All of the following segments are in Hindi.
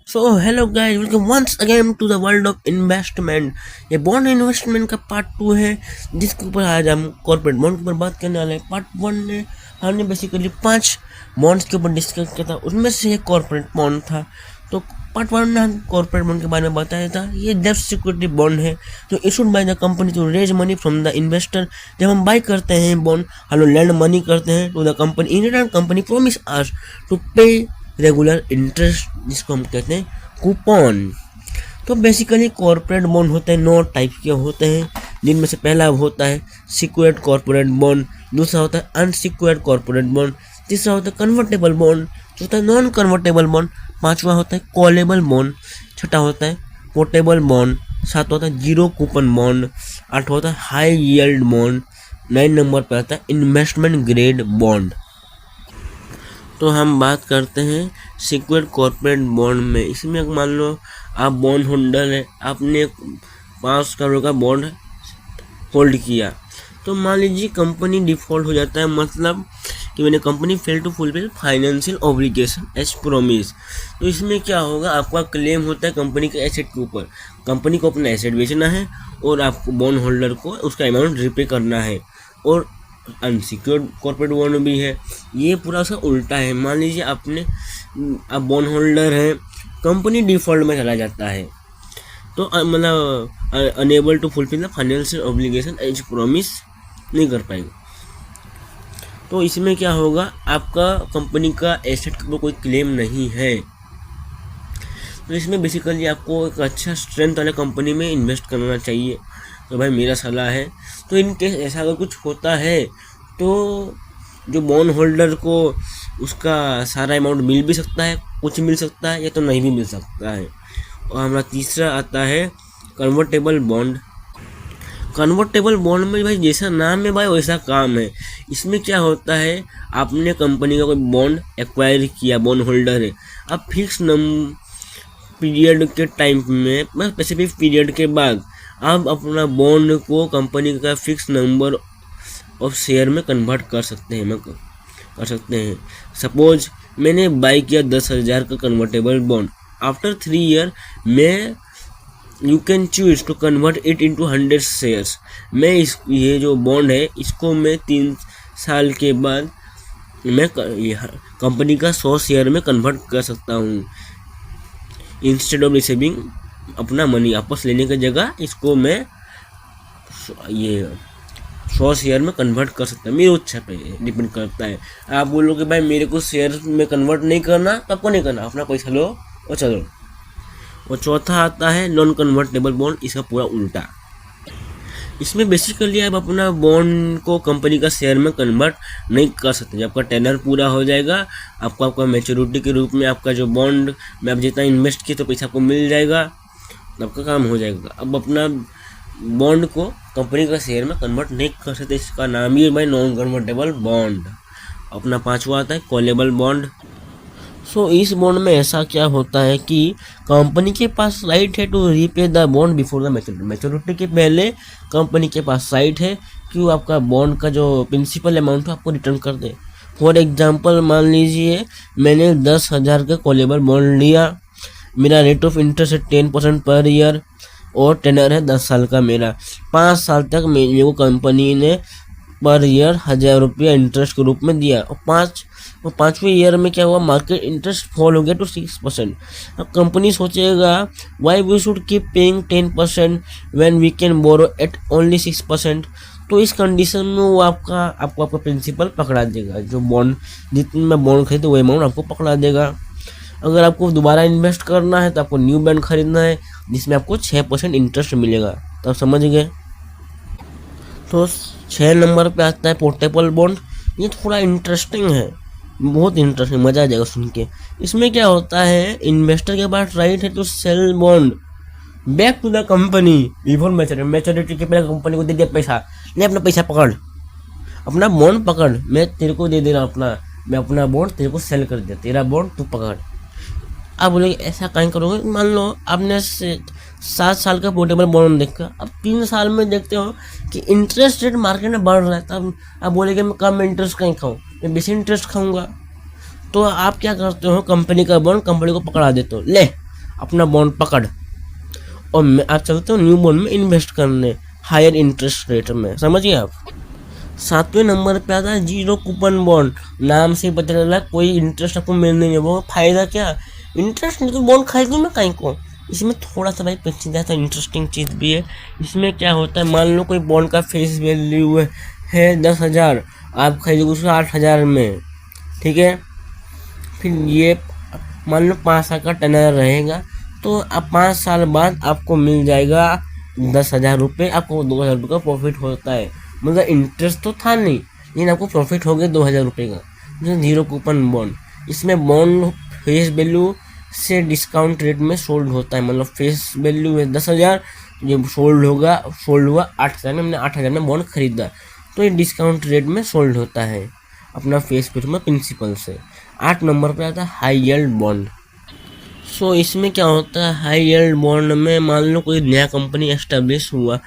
So hello guys, welcome once again to the world of investment. ये बॉन्ड इन्वेस्टमेंट का पार्ट 2 है, जिसके ऊपर आज हम कॉर्पोरेट बॉन्ड के ऊपर बात करने वाले हैं। पार्ट 1 में हमने बेसिकली 5 बॉन्ड्स के ऊपर डिस्कस किया था, उसमें से एक कॉर्पोरेट बॉन्ड था। तो पार्ट 1 में हम कॉर्पोरेट बॉन्ड के बारे में बताया था। ये डेब्ट सिक्योरिटी बॉन्ड है जो issued by the company to raise money from the investor. जब हम बाई करते हैं बॉन्ड, हम लोग लैंड मनी करते हैं to the company. In return company promise us to pay regular interest, जिसको हम कहते हैं कूपन। तो बेसिकली कॉर्पोरेट बॉन्ड होते हैं, 9 टाइप के होते हैं, जिनमें से पहला होता है सिक्योर्ड कॉर्पोरेट बॉन्ड, दूसरा होता है अनसिक्योर्ड कॉर्पोरेट बॉन्ड, तीसरा होता है कन्वर्टेबल बॉन्ड, चौथा है नॉन कन्वर्टेबल बॉन्ड, पांचवा होता है कॉलेबल बॉन्ड, छठा होता है पोर्टेबल बॉन्ड, सातवा होता है जीरो कूपन बॉन्ड, आठवां होता है हाई यील्ड बॉन्ड, 9 नंबर पर आता है इन्वेस्टमेंट ग्रेड बॉन्ड। तो हम बात करते हैं सिक्योर्ड कॉर्पोरेट बॉन्ड में। इसमें मान लो आप बॉन्ड होल्डर है, आपने 5 करोड़ का बॉन्ड होल्ड किया, तो मान लीजिए कंपनी डिफॉल्ट हो जाता है, मतलब कि मैंने company fail to fulfil financial obligation as promise. तो इसमें क्या होगा, आपका क्लेम होता है कंपनी के एसेट के ऊपर। कंपनी को अपना एसेट बेचना है और आपको बॉन्ड होल्डर को उसका अमाउंट रिपे करना है। और अनसिक्योर्ड कॉर्पोरेट बॉन्ड भी है, ये पूरा उसका उल्टा है। मान लीजिए आप बॉन्ड होल्डर हैं, कंपनी डिफॉल्ट में चला जाता है, तो मतलब unable to fulfil the financial obligation as promise नहीं कर पाएगा। तो इसमें क्या होगा, आपका कंपनी का एसेट का कोई क्लेम नहीं है। तो इसमें बेसिकली आपको एक अच्छा स्ट्रेंथ वाले कंपनी में इन्वेस्ट करना चाहिए। तो भाई मेरा सलाह है। तो इन केस ऐसा अगर कुछ होता है तो जो बॉन्ड होल्डर को उसका सारा अमाउंट मिल भी सकता है, कुछ मिल सकता है, या तो नहीं भी मिल सकता है। और हमारा तीसरा आता है कन्वर्टेबल बॉन्ड। कन्वर्टेबल बॉन्ड में भाई जैसा नाम है भाई वैसा काम है। इसमें क्या होता है, आपने कंपनी का कोई बॉन्ड एक्वायर किया, बॉन्ड होल्डर है, अब फिक्स पीरियड के टाइम में, मतलब स्पेसिफिक पीरियड के बाद आप अपना बॉन्ड को कंपनी का फिक्स नंबर ऑफ शेयर में कन्वर्ट कर सकते हैं। सपोज मैंने बाई किया 10,000 का कन्वर्टेबल बॉन्ड, आफ्टर 3 ईयर मैं you can choose to convert it into 100 shares. मैं ये जो बॉन्ड है इसको मैं 3 साल के बाद मैं कंपनी का 100 शेयर में कन्वर्ट कर सकता हूँ। इंस्टेड ऑफ रिसीविंग अपना मनी वापस लेने की जगह इसको मैं ये 100 शेयर में कन्वर्ट कर सकता हूँ। मेरे इच्छा पे डिपेंड करता है। आप बोलोगे भाई मेरे को शेयर में कन्वर्ट नहीं करना, तो आपको नहीं करना, अपना पैसा लो और चलो। और चौथा आता है नॉन कन्वर्टेबल बॉन्ड, इसका पूरा उल्टा। इसमें बेसिकली आप अपना बॉन्ड को कंपनी का शेयर में कन्वर्ट नहीं कर सकते। जब आपका टेनर पूरा हो जाएगा, आपका मैच्योरिटी के रूप में आपका जो बॉन्ड में आप जितना इन्वेस्ट किए तो पैसा आपको मिल जाएगा, आपका काम हो जाएगा। अब अपना बॉन्ड को कंपनी का शेयर में कन्वर्ट नहीं कर सकते, इसका नाम ही है भाई नॉन कन्वर्टेबल बॉन्ड। अपना पांचवा आता है कॉलेबल बॉन्ड। सो इस बॉन्ड में ऐसा क्या होता है कि कंपनी के पास राइट है to repay the bond before the maturity के पहले कंपनी के पास राइट है कि वो आपका बॉन्ड का जो प्रिंसिपल अमाउंट है आपको रिटर्न कर दे। फॉर एग्जांपल मान लीजिए मैंने 10,000 का कॉलेबल बॉन्ड लिया, मेरा रेट ऑफ इंटरेस्ट है 10% पर ईयर और टेनर है 10 साल का। मेरा 5 साल तक मेरे को कंपनी ने पर ईयर 1,000 रुपया इंटरेस्ट के रूप में दिया। और पाँचवें ईयर में क्या हुआ, मार्केट इंटरेस्ट फॉल हो गया टू 6%। अब कंपनी सोचेगा why we should keep paying 10% when we can borrow at only 6%। तो इस कंडीशन में वो आपको प्रिंसिपल पकड़ा देगा। जो बॉन्ड जितने में बॉन्ड खरीदे वो अमाउंट आपको पकड़ा देगा। अगर आपको दोबारा इन्वेस्ट करना है तो आपको न्यू बॉन्ड खरीदना है, जिसमें आपको 6% इंटरेस्ट मिलेगा। तो आप समझ गए। तो 6 नंबर पे आता है पोर्टेबल बॉन्ड। ये थोड़ा इंटरेस्टिंग है, बहुत इंटरेस्टिंग, मजा आ जाएगा सुन के। इसमें क्या होता है, इन्वेस्टर के पास राइट है to sell bond back to the company before maturity के पहले कंपनी को दे दिया पैसा, ले अपना पैसा पकड़, अपना बॉन्ड पकड़, मैं तेरे को दे दे रहा हूँ मैं अपना बॉन्ड तेरे को सेल कर दिया, तेरा बॉन्ड तू पकड़। आप बोलेंगे ऐसा कहीं करोगे, मान लो आपने 7 साल का पोर्टेबल बॉन्ड देखा, अब 3 साल में देखते हो कि इंटरेस्ट रेट मार्केट में बढ़ रहा है, तब आप बोलेंगे मैं कम इंटरेस्ट कहीं खाऊं, मैं बेसी इंटरेस्ट खाऊंगा। तो आप क्या करते हो, कंपनी का बॉन्ड कंपनी को पकड़ा देते हो, ले अपना बॉन्ड पकड़, और मैं आप चलते हो न्यू बॉन्ड में इन्वेस्ट करने हायर इंटरेस्ट रेट में, समझिए आप। 7वें नंबर पे आता है जीरो कूपन बॉन्ड। नाम से पता चला कोई इंटरेस्ट आपको मिल नहीं है, वो फायदा क्या, इंटरेस्ट नहीं तो बॉन्ड खरीदूँ मैं कहीं को। इसमें थोड़ा सा भाई पेचीदा सा इंटरेस्टिंग चीज़ भी है। इसमें क्या होता है, मान लो कोई बॉन्ड का फेस वैल्यू है 10,000, आप खरीदोगे उसको 8,000 में, ठीक है। फिर ये मान लो 5 साल का टेनर रहेगा, तो अब 5 साल बाद आपको मिल जाएगा 10,000 रुपये, आपको 2,000 रुपये का प्रॉफिट होता है। मतलब इंटरेस्ट तो था नहीं, लेकिन आपको प्रॉफिट हो गया 2,000 रुपये का, जो जीरो कूपन बॉन्ड। इसमें बॉन्ड फेस वैल्यू से डिस्काउंट रेट में सोल्ड होता है, मतलब फेस वैल्यू है 10,000, ये सोल्ड हुआ 8,000 में, हमने 8,000 में बॉन्ड खरीदा, तो ये डिस्काउंट रेट में सोल्ड होता है अपना फेस वैल्यू में प्रिंसिपल से। 8 नंबर पे आता है हाई यील्ड बॉन्ड। सो इसमें क्या होता है, हाई यील्ड बॉन्ड में मान लो कोई नया कंपनी एस्टेब्लिश हुआ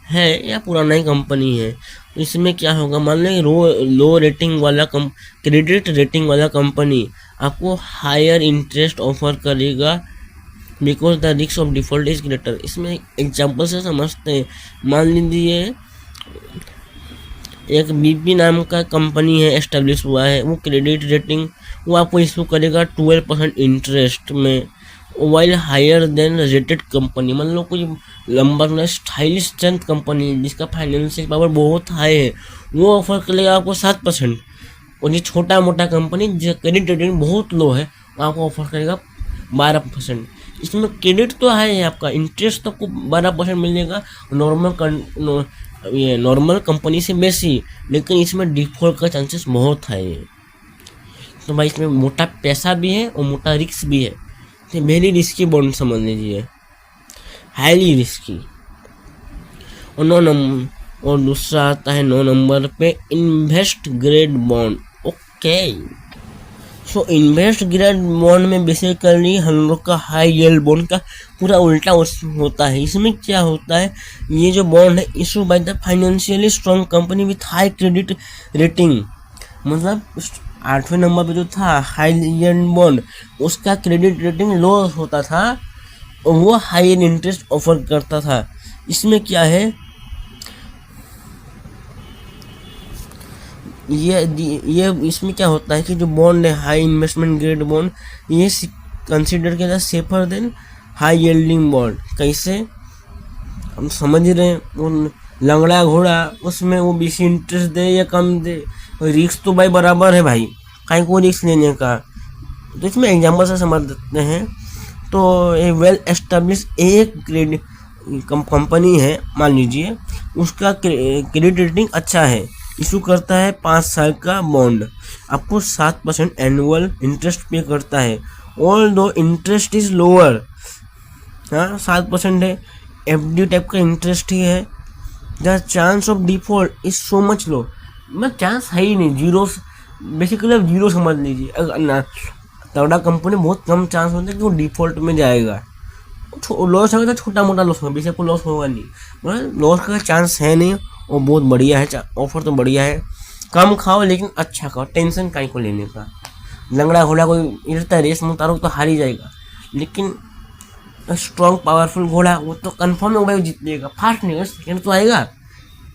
है या पुराना ही कंपनी है, तो इसमें क्या होगा, मान लो लो रेटिंग वाला क्रेडिट रेटिंग वाला कंपनी आपको हायर इंटरेस्ट ऑफर करेगा because the risk of default is greater. इसमें एग्जाम्पल से समझते हैं, मान लीजिए एक बीपी नाम का कंपनी है एस्टेब्लिश हुआ है, वो क्रेडिट रेटिंग वो आपको इशू करेगा 12% इंटरेस्ट में, while higher than rated company. मान लो कोई लंबा स्टाइलिश स्ट्रेंथ कंपनी जिसका फाइनेंशियल पावर बहुत हाई है, वो ऑफर करेगा आपको 7%, और ये छोटा मोटा कंपनी जो क्रेडिट रेटिंग बहुत लो है वो आपको ऑफर करेगा 12%। इसमें क्रेडिट तो है आपका, इंटरेस्ट तो आपको 12% मिलेगा नॉर्मल कंपनी से बेसी, लेकिन इसमें डिफॉल्ट का चांसेस बहुत है। तो भाई इसमें मोटा पैसा भी है और मोटा रिस्क भी है, तो वेरी रिस्की बॉन्ड समझ लीजिए, हाईली रिस्की। और दूसरा आता है 9 नंबर पे invest grade bond. Okay, so invest grade bond में बेसिकली हम लोग का हाई यील्ड बॉन्ड का पूरा उल्टा होता है। इसमें क्या होता है, ये जो बॉन्ड है issue by the financially strong company with high credit rating. मतलब 8वें नंबर पे जो था हाई यील्ड बॉन्ड, उसका क्रेडिट रेटिंग लो होता था और वो हाई इंटरेस्ट ऑफर करता था। इसमें क्या है, ये इसमें क्या होता है कि जो बॉन्ड है हाई इन्वेस्टमेंट ग्रेड बॉन्ड, ये कंसिडर किया जाए safer than high yielding bond. कैसे, हम समझ रहे हैं, वो लंगड़ा घोड़ा उसमें वो बेसी इंटरेस्ट दे या कम दे, रिस्क तो भाई बराबर है भाई, कहीं को रिस्क लेने का। तो इसमें एग्जाम्पल से समझ सकते हैं। तो ये वेल एस्टेब्लिश एक क्रेडिट कंपनी है, मान लीजिए उसका क्रेडिट रेटिंग अच्छा है, इशू करता है 5 साल का बॉन्ड, आपको 7% एनुअल इंटरेस्ट पे करता है, ऑल दो इंटरेस्ट इज लोअर। हाँ 7% है, FD टाइप का इंटरेस्ट ही है। The chance of default is so much low, मतलब चांस है ही नहीं, जीरो, बेसिकली आप जीरो समझ लीजिए। अगर ना तगड़ा कंपनी बहुत कम चांस होता है कि वो डिफॉल्ट में जाएगा, लॉस होगा तो छोटा मोटा लॉस होगा, बेशक को लॉस होगा नहीं, मतलब लॉस का चांस है नहीं। और बहुत बढ़िया है, ऑफर तो बढ़िया है, कम खाओ लेकिन अच्छा खाओ, टेंशन काहे को लेने का। लंगड़ा घोड़ा कोई इधर रेस में उतारो तो हार ही जाएगा, लेकिन स्ट्रॉन्ग पावरफुल घोड़ा वो तो कंफर्म है भाई जीत लेगा, फास्ट नहीं सेकेंड तो आएगा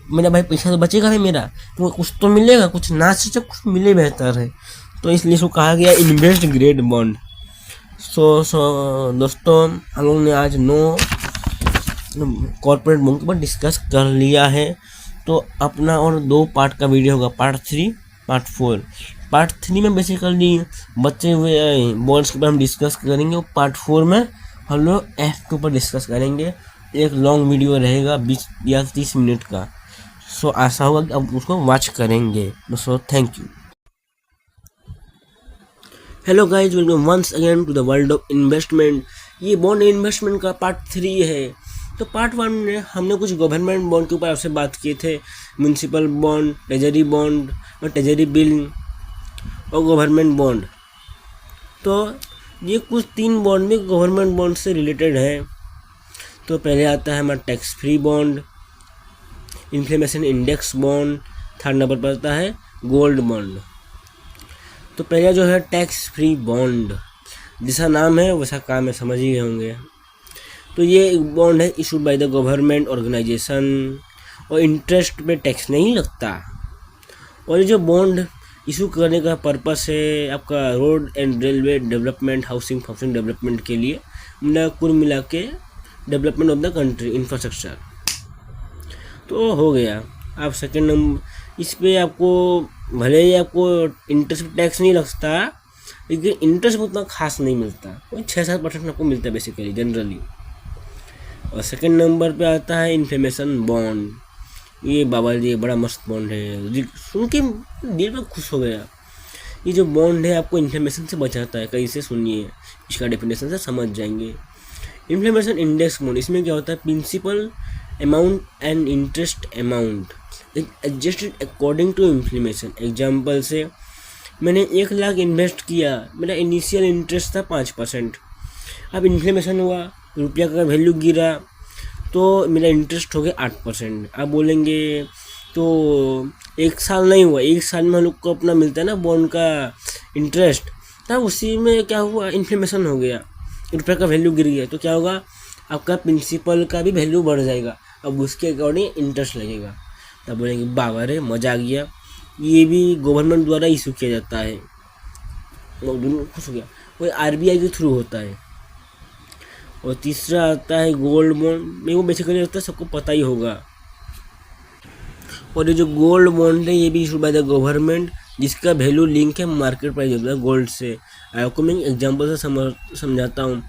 मेरा भाई, पैसा तो बचेगा भाई मेरा, तो कुछ तो मिलेगा, कुछ ना से कुछ मिले बेहतर है। तो इसलिए इसको कहा गया इन्वेस्ट ग्रेड बॉन्ड। सो दोस्तों हम लोग ने आज 9 कॉर्पोरेट बॉन्ड के ऊपर डिस्कस कर लिया है। तो अपना और 2 पार्ट का वीडियो होगा, पार्ट 3 पार्ट 4। पार्ट 3 में बेसिकली बचे हुए बॉन्ड्स के ऊपर हम डिस्कस करेंगे, और पार्ट 4 में हम लोग एफ के ऊपर डिस्कस करेंगे। एक लॉन्ग वीडियो रहेगा 20 या 30 मिनट का। सो आशा होगा कि आप उसको वॉच करेंगे। So thank you. Hello guys, welcome once again to the world of investment. ये बॉन्ड इन्वेस्टमेंट का पार्ट 3 है। तो पार्ट 1 में हमने कुछ गवर्नमेंट बॉन्ड के ऊपर आपसे बात किए थे, म्यूनसिपल बॉन्ड, ट्रेजरी बॉन्ड और ट्रेजरी बिल और गवर्नमेंट बॉन्ड। तो ये कुछ 3 बॉन्ड भी गवर्नमेंट बॉन्ड से रिलेटेड है। तो पहले आता है हमारा tax free bond, inflammation index bond, 3rd number पर आता है गोल्ड बॉन्ड। तो पहला जो है टैक्स फ्री बॉन्ड, जैसा नाम है वैसा काम है, समझ ही गए होंगे। तो ये एक बॉन्ड है issued by the government organisation, और इंटरेस्ट पे टैक्स नहीं लगता। और ये जो बॉन्ड इशू करने का पर्पस है आपका road and railway development, housing फाउसिंग डेवलपमेंट के लिए, मतलब कुल मिला के development of the country, infrastructure. तो हो गया। आप सेकेंड नंबर इस पे आपको भले ही आपको इंटरेस्ट टैक्स नहीं लगता, लेकिन इंटरेस्ट उतना खास नहीं मिलता, कोई 6-7% आपको मिलता है बेसिकली जनरली। और सेकेंड नंबर पे आता है इन्फ्लेमेशन बॉन्ड। ये बाबा जी बड़ा मस्त बॉन्ड है, सुन के दिल में खुश हो गया। ये जो बॉन्ड है आपको इन्फ्लेमेशन से बचाता है। कैसे, सुनिए, इसका डेफिनेशन से समझ जाएंगे। इन्फ्लेमेशन इंडेक्स बॉन्ड, इसमें क्या होता है, principal amount and interest amount adjusted according to inflammation. Example से मैंने 1 लाख इन्वेस्ट किया, मेरा इनिशियल इंटरेस्ट था 5%। अब इन्फ्लेमेशन हुआ, रुपया का वैल्यू गिरा, तो मेरा इंटरेस्ट हो गया 8%। आप बोलेंगे तो 1 साल नहीं हुआ, 1 साल में हम लोग को अपना मिलता है ना बॉन्ड का इंटरेस्ट, तब उसी में क्या हुआ, इन्फ्लेमेशन हो गया, रुपये का वैल्यू गिर गया, तो क्या होगा, आपका प्रिंसिपल का भी वैल्यू बढ़ जाएगा, अब उसके अकॉर्डिंग इंटरेस्ट लगेगा। तब बोलेंगे बाबा रे मज़ा आ गया, ये भी गवर्नमेंट द्वारा इशू किया जाता है, दोनों खुश हो गया। वो आरबीआई के थ्रू होता है। और तीसरा आता है गोल्ड बॉन्ड, में वो बेसिकली होता है, सबको पता ही होगा। और ये जो गोल्ड बॉन्ड है ये भी इशू बाय द गवर्नमेंट, जिसका वैल्यू लिंक है मार्केट प्राइस होता है गोल्ड से। आपको मैं एग्जांपल से समझाता हूँ।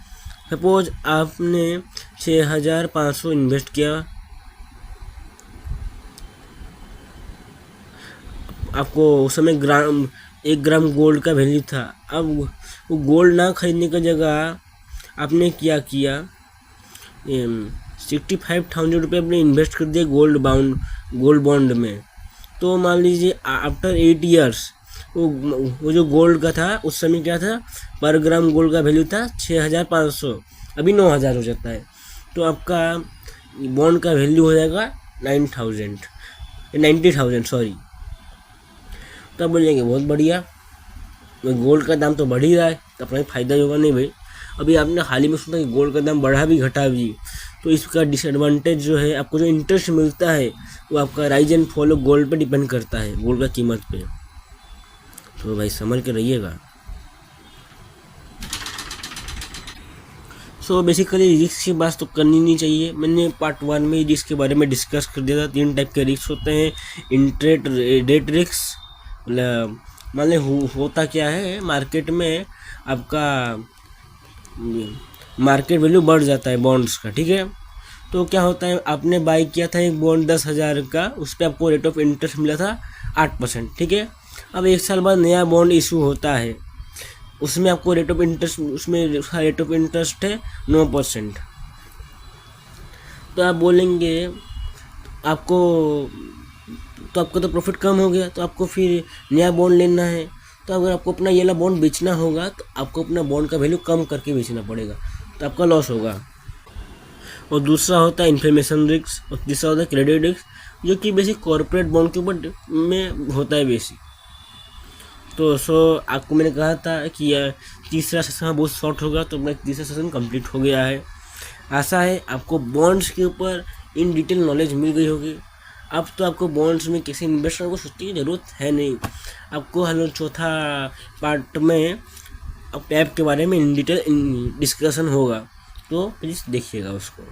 सपोज आपने 6500 इन्वेस्ट किया, आपको उस समय 1 ग्राम गोल्ड का वैल्यू था। अब वो गोल्ड ना खरीदने की जगह आपने क्या किया, 65,000 रुपये आपने इन्वेस्ट कर दिया गोल्ड बॉन्ड में। तो मान लीजिए आफ्टर 8 ईयर्स वो जो गोल्ड का था उस समय क्या था, पर ग्राम गोल्ड का वैल्यू था 6500, अभी 9000 हो जाता है। तो आपका बॉन्ड का वैल्यू हो जाएगा 90,000 सॉरी। तब बोलेंगे बहुत बढ़िया, गोल्ड का दाम तो बढ़ ही रहा है, तो अपना फ़ायदा ही होगा। नहीं भाई, अभी आपने हाल ही में सुना कि गोल्ड का दाम बढ़ा भी घटा भी, तो इसका डिसएडवांटेज जो है, आपको जो इंटरेस्ट मिलता है वो आपका rise and fall of gold पे डिपेंड करता है, गोल्ड का कीमत पे। तो भाई समझ के रहिएगा। सो बेसिकली रिस्क की बात तो करनी नहीं चाहिए। मैंने पार्ट 1 में रिस्क के बारे में डिस्कस कर दिया था। 3 टाइप के रिस्क होते हैं। इंटरेस्ट रेट रिस्क, मतलब मान लें होता क्या है, मार्केट में आपका मार्केट वैल्यू बढ़ जाता है बॉन्ड्स का, ठीक है। तो क्या होता है, आपने बाई किया था एक बॉन्ड 10,000 का, उस पर आपको रेट ऑफ इंटरेस्ट मिला था 8%, ठीक है। अब 1 साल बाद नया बॉन्ड इशू होता है, उसमें आपको रेट ऑफ इंटरेस्ट, उसमें रेट ऑफ इंटरेस्ट है 9%। तो आप बोलेंगे आपका तो प्रॉफिट कम हो गया, तो आपको फिर नया बॉन्ड लेना है। तो अगर आपको अपना ये वाला बॉन्ड बेचना होगा तो आपको अपना बॉन्ड का वैल्यू कम करके बेचना पड़ेगा, तो आपका लॉस होगा। और दूसरा होता है इन्फ्लेमेशन रिस्क, और तीसरा होता है क्रेडिट रिस्क, जो कि बेसिक कॉर्पोरेट बॉन्ड के ऊपर में होता है बेसिक। तो आपको मैंने कहा था कि तीसरा सेशन बहुत शॉर्ट होगा, तो मेरा तीसरा सेशन कंप्लीट हो गया है। आशा है आपको बॉन्ड्स के ऊपर इन डिटेल नॉलेज मिल गई होगी। अब तो आपको बॉन्ड्स में कैसे इन्वेस्ट करने को सोचने की ज़रूरत है नहीं। आपको हम चौथा पार्ट में ऐप के बारे में इन डिटेल डिस्कशन होगा, तो प्लीज़ देखिएगा उसको।